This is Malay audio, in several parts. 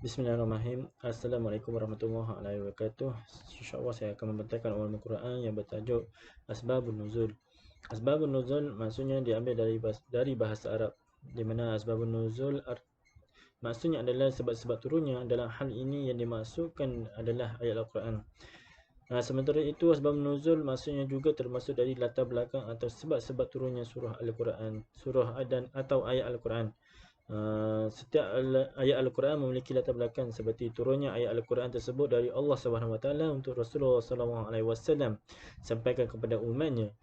Bismillahirrahmanirrahim. Assalamualaikum warahmatullahi wabarakatuh. InsyaAllah saya akan membentangkan ulumul Quran yang bertajuk Asbabun Nuzul. Asbabun Nuzul maksudnya diambil dari bahasa Arab, di mana Asbabun Nuzul maksudnya adalah sebab-sebab turunnya. Dalam hal ini yang dimaksudkan adalah ayat Al-Quran. Sementara itu Asbabun Nuzul maksudnya juga termasuk dari latar belakang atau sebab-sebab turunnya surah Al-Quran, surah atau ayat Al-Quran. Setiap ayat Al-Quran memiliki latar belakang, seperti turunnya ayat Al-Quran tersebut dari Allah SWT untuk Rasulullah SAW sampaikan kepada umatnya.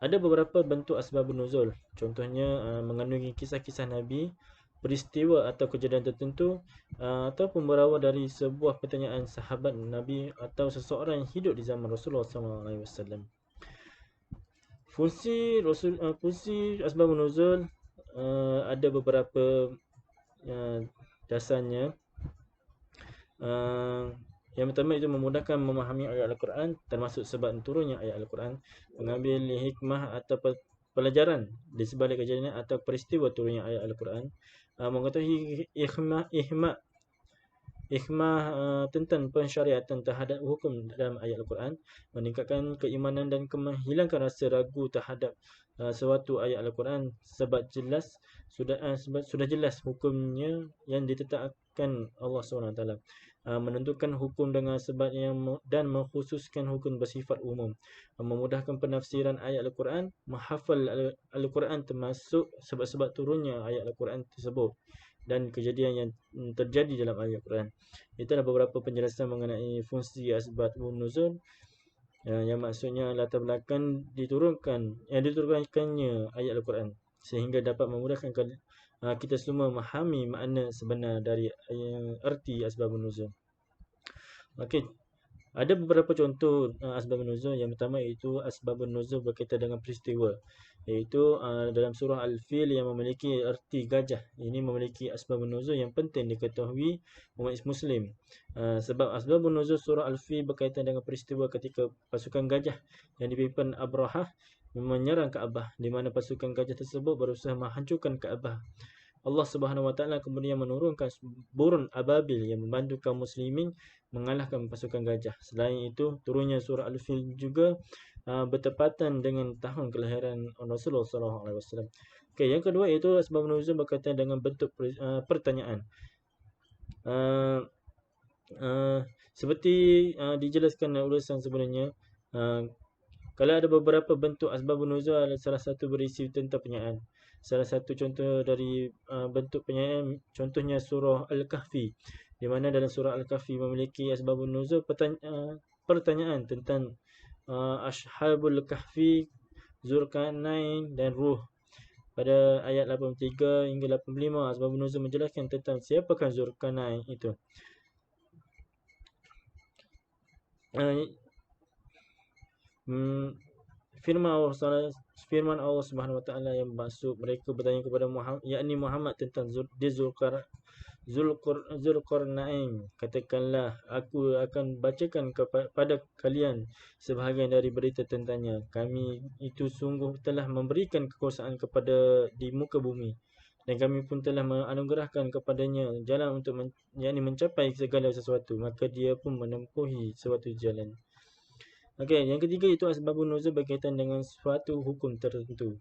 Ada beberapa bentuk asbabun nuzul, contohnya mengandungi kisah-kisah Nabi, peristiwa atau kejadian tertentu, ataupun berawal dari sebuah pertanyaan sahabat Nabi atau seseorang yang hidup di zaman Rasulullah SAW. Fungsi asbabun nuzul ada beberapa dasarnya. Yang pertama itu memudahkan memahami ayat Al-Quran, termasuk sebab turunnya ayat Al-Quran, mengambil hikmah atau pelajaran di sebalik kejadian atau peristiwa turunnya ayat Al-Quran, mengetahui hikmah tentang pensyariatan terhadap hukum dalam ayat Al-Quran, meningkatkan keimanan dan menghilangkan rasa ragu terhadap suatu ayat Al-Quran sebab sudah jelas hukumnya yang ditetapkan Allah SWT, menentukan hukum dengan sebab dan mengkhususkan hukum bersifat umum, memudahkan penafsiran ayat Al-Quran, menghafal Al-Quran termasuk sebab-sebab turunnya ayat Al-Quran tersebut dan kejadian yang terjadi dalam ayat Al-Quran. Itu adalah beberapa penjelasan mengenai fungsi asbabun nuzul, yang maksudnya latar belakang diturunkannya ayat Al-Quran sehingga dapat memudahkan kita semua memahami makna sebenar dari erti asbabun nuzul. Okey, ada beberapa contoh asbabun nuzul. Yang pertama iaitu asbabun nuzul berkaitan dengan peristiwa, iaitu dalam surah Al-Fil yang memiliki erti gajah. Ini memiliki asbabun nuzul yang penting diketahui umat Muslim. Sebab asbabun nuzul surah Al-Fil berkaitan dengan peristiwa ketika pasukan gajah yang dipimpin Abrahah menyerang Kaabah, di mana pasukan gajah tersebut berusaha menghancurkan Kaabah. Allah Subhanahu Wa Taala kemudian menurunkan burun ababil yang membantu kaum muslimin mengalahkan pasukan gajah. Selain itu, turunnya surah Al-Fil juga bertepatan dengan tahun kelahiran Rasulullah SAW. Okey, yang kedua iaitu sebab nuzul berkaitan dengan bentuk pertanyaan. Seperti dijelaskan dalam ulasan sebelumnya, kalau ada beberapa bentuk asbabun nuzul, salah satu berisi tentang pertanyaan. Salah satu contoh dari bentuk pertanyaan, contohnya surah Al-Kahfi, di mana dalam surah Al-Kahfi memiliki asbabun nuzul pertanyaan tentang Ashabul Kahfi, Zulkarnain dan Ruh. Pada ayat 83 hingga 85, asbabun nuzul menjelaskan tentang siapakah Zulkarnain itu. Firman Allah Subhanahu Wa Taala yang maksud mereka bertanya kepada Muhammad, yakni Muhammad, tentang Zulkarnain. Katakanlah, aku akan bacakan kepada kalian sebahagian dari berita tentangnya. Kami itu sungguh telah memberikan kekuasaan kepada di muka bumi, dan kami pun telah menganugerahkan kepadanya jalan untuk mencapai segala sesuatu, maka dia pun menempuhi suatu jalan. Okey, yang ketiga itu asbabun nuzul berkaitan dengan suatu hukum tertentu.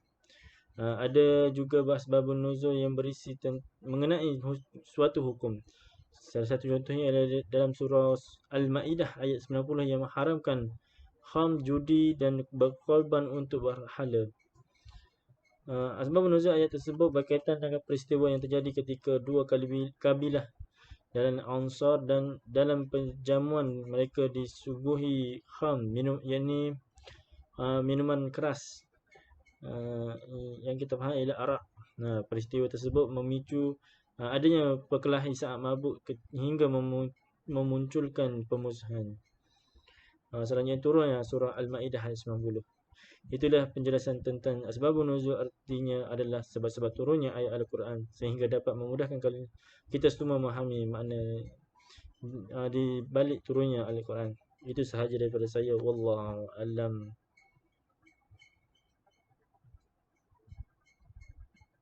Ada juga asbabun nuzul yang berisi mengenai suatu hukum. Salah satu contohnya adalah dalam surah Al-Maidah ayat 90 yang mengharamkan kham, judi dan berkorban untuk berhala. Asbabun nuzul ayat tersebut berkaitan dengan peristiwa yang terjadi ketika dua kabilah dalam Ansar, dan dalam perjamuan mereka disuguhi kham, yakni minuman keras, yang kita faham ialah arak. Peristiwa tersebut memicu adanya perkelahian saat mabuk hingga memunculkan pemusuhan. Selanjutnya turun surah Al-Maidah ayat 90. Itulah penjelasan tentang asbabun nuzul, artinya adalah sebab-sebab turunnya ayat Al-Quran sehingga dapat memudahkan kita semua memahami makna di balik turunnya Al-Quran. Itu sahaja daripada saya. Wallahu a'lam.